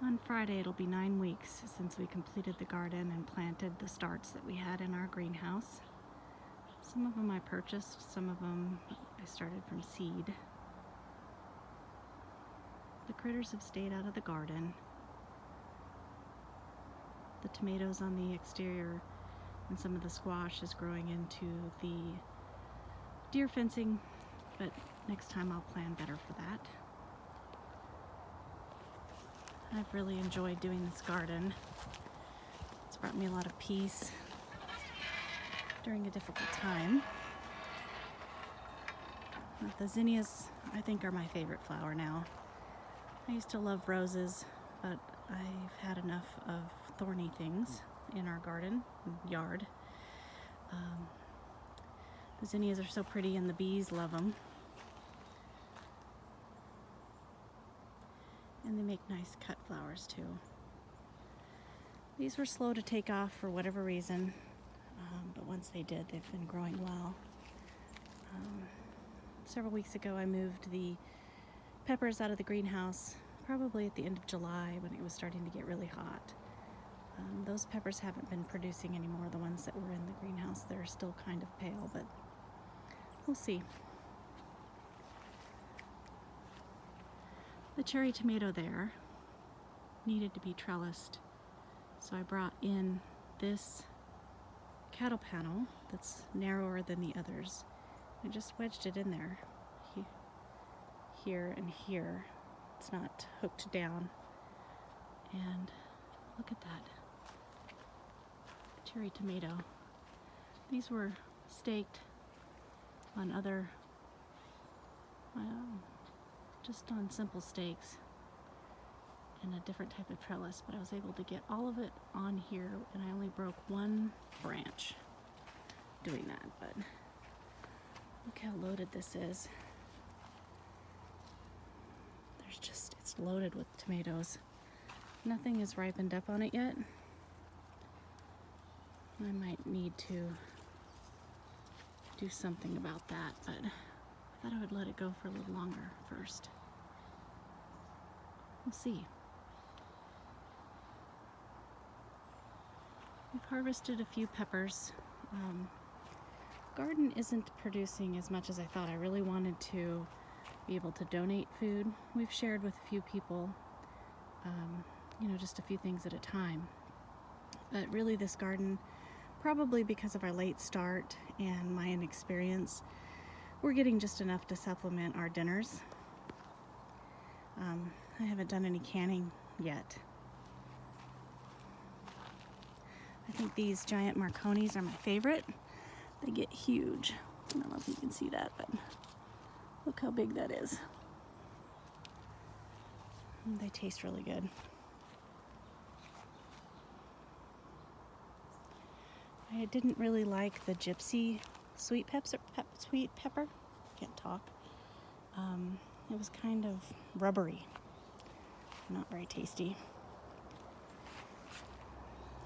On Friday it'll be 9 weeks since we completed the garden and planted the starts that we had in our greenhouse. Some of them I purchased, some of them I started from seed. The critters have stayed out of the garden. The tomatoes on the exterior and some of the squash is growing into the deer fencing, but next time I'll plan better for that. I've really enjoyed doing this garden. It's brought me a lot of peace during a difficult time. The zinnias, I think, are my favorite flower now. I used to love roses, but I've had enough of thorny things in our garden and yard. The zinnias are so pretty and the bees love them. And they make nice cut flowers too. These were slow to take off for whatever reason, but once they did, they've been growing well. Several weeks ago I moved the peppers out of the greenhouse, probably at the end of July when it was starting to get really hot. Those peppers haven't been producing anymore, the ones that were in the greenhouse. They're still kind of pale, but we'll see. The cherry tomato there needed to be trellised, so I brought in this cattle panel that's narrower than the others. I just wedged it in there, here and here. It's not hooked down, and look at that cherry tomato. These were staked on other, just on simple stakes and a different type of trellis, but I was able to get all of it on here, and I only broke one branch doing that. But look how loaded this is. It's loaded with tomatoes. Nothing is ripened up on it yet. I might need to do something about that, but I thought I would let it go for a little longer first. We'll see. We've harvested a few peppers. Garden isn't producing as much as I thought. I really wanted to be able to donate food. We've shared with a few people, just a few things at a time. But really this garden, probably because of our late start and my inexperience, we're getting just enough to supplement our dinners. I haven't done any canning yet. I think these giant Marconis are my favorite. They get huge. I don't know if you can see that, but look how big that is. And they taste really good. I didn't really like the gypsy sweet pepper. Can't talk. It was kind of rubbery, not very tasty.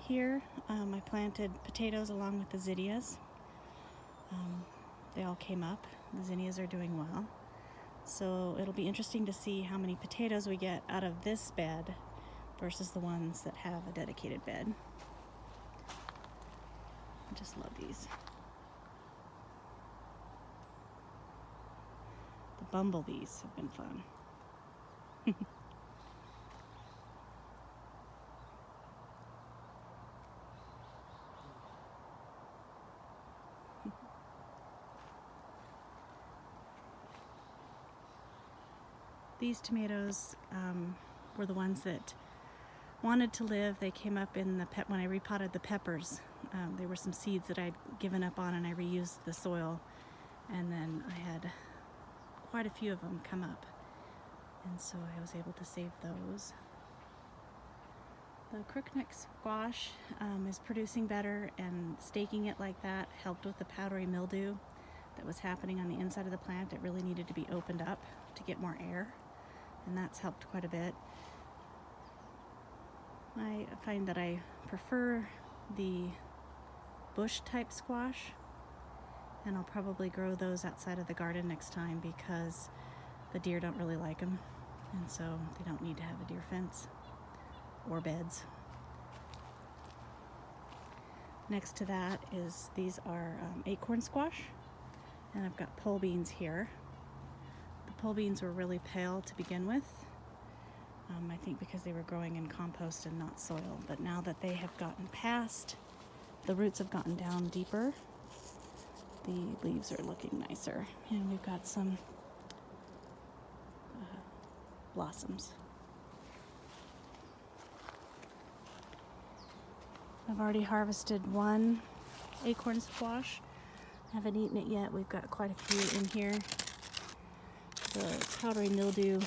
Here, I planted potatoes along with the zinnias. They all came up. The zinnias are doing well. So it'll be interesting to see how many potatoes we get out of this bed versus the ones that have a dedicated bed. I just love these. The bumblebees have been fun. These tomatoes were the ones that wanted to live. They came up in when I repotted the peppers. There were some seeds that I'd given up on, and I reused the soil, and then I had quite a few of them come up, and so I was able to save those. The crookneck squash is producing better, and staking it like that helped with the powdery mildew that was happening on the inside of the plant. It really needed to be opened up to get more air, and that's helped quite a bit. I find that I prefer the bush type squash, and I'll probably grow those outside of the garden next time because the deer don't really like them, and so they don't need to have a deer fence. 4 beds. Next to that is, these are acorn squash, and I've got pole beans here. The pole beans were really pale to begin with, I think because they were growing in compost and not soil, but now that they have gotten past, the roots have gotten down deeper, the leaves are looking nicer, and we've got some blossoms. I've already harvested one acorn squash. I haven't eaten it yet. We've got quite a few in here. The powdery mildew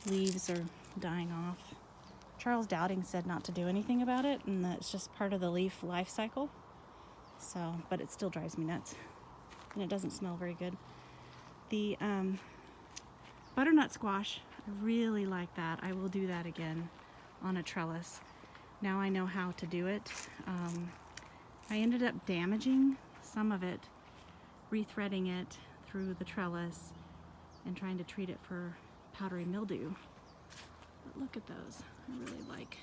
leaves are dying off. Charles Dowding said not to do anything about it, and that it's just part of the leaf life cycle. So, but it still drives me nuts, and it doesn't smell very good. The butternut squash, I really like that. I will do that again on a trellis. Now I know how to do it. I ended up damaging some of it, rethreading it through the trellis and trying to treat it for powdery mildew. But look at those. I really like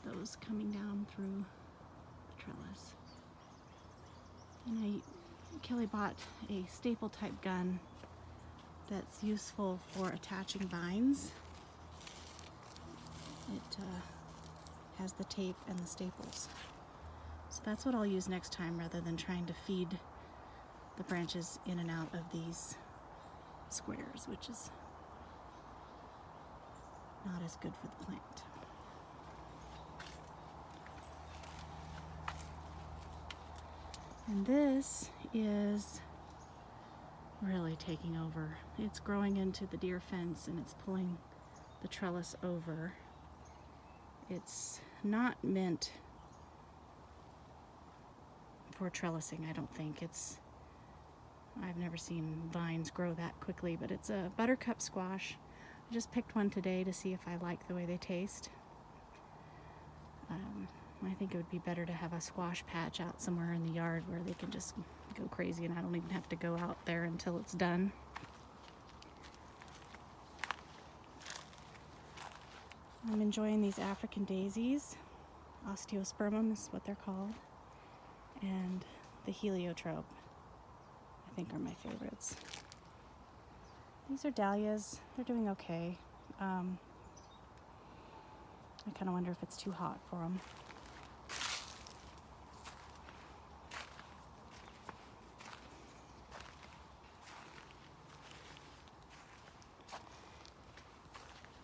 those coming down through the trellis. And Kelly bought a staple type gun that's useful for attaching vines. It has the tape and the staples. So that's what I'll use next time, rather than trying to feed the branches in and out of these squares, which is not as good for the plant. And this is really taking over. It's growing into the deer fence and it's pulling the trellis over. It's not meant for trellising, I don't think. I've never seen vines grow that quickly, but it's a buttercup squash. I just picked one today to see if I like the way they taste. I think it would be better to have a squash patch out somewhere in the yard where they can just go crazy and I don't even have to go out there until it's done. I'm enjoying these African daisies. Osteospermum is what they're called. And the heliotrope, I think, are my favorites. These are dahlias. They're doing okay. I kind of wonder if it's too hot for them.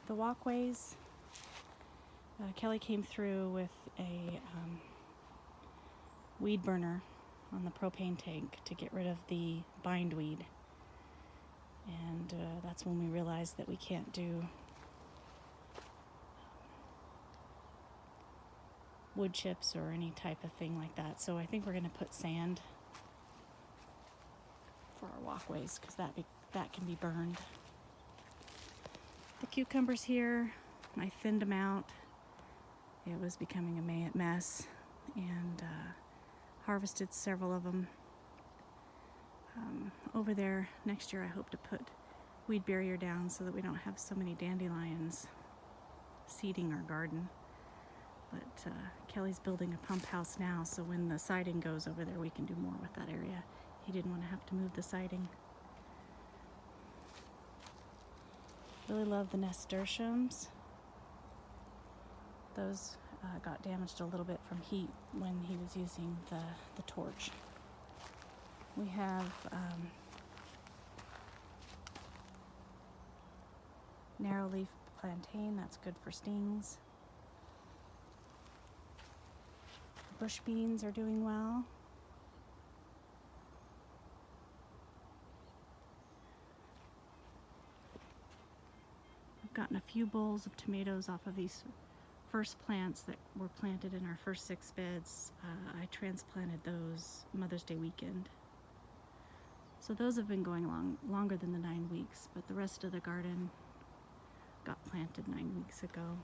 The walkways, Kelly came through with a weed burner on the propane tank to get rid of the bindweed. And that's when we realized that we can't do wood chips or any type of thing like that. So I think we're going to put sand for our walkways, because that can be burned. The cucumbers here, I thinned them out. It was becoming a mess, and harvested several of them. Over there next year I hope to put weed barrier down so that we don't have so many dandelions seeding our garden. But Kelly's building a pump house now, so when the siding goes over there we can do more with that area. He didn't want to have to move the siding. Really love the nasturtiums. Those got damaged a little bit from heat when he was using the torch. We have narrow leaf plantain, that's good for stings. Bush beans are doing well. I've gotten a few bowls of tomatoes off of these first plants that were planted in our first 6 beds. I transplanted those Mother's Day weekend. So those have been going longer than the 9 weeks, but the rest of the garden got planted 9 weeks ago.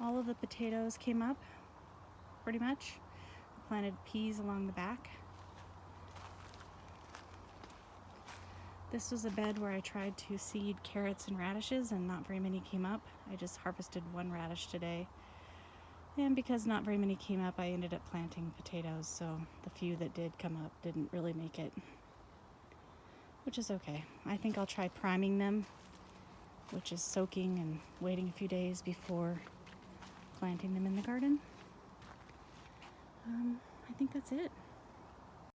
All of the potatoes came up, pretty much. I planted peas along the back. This was a bed where I tried to seed carrots and radishes and not very many came up. I just harvested one radish today. And because not very many came up, I ended up planting potatoes, so the few that did come up didn't really make it, which is okay. I think I'll try priming them, which is soaking and waiting a few days before planting them in the garden. I think that's it.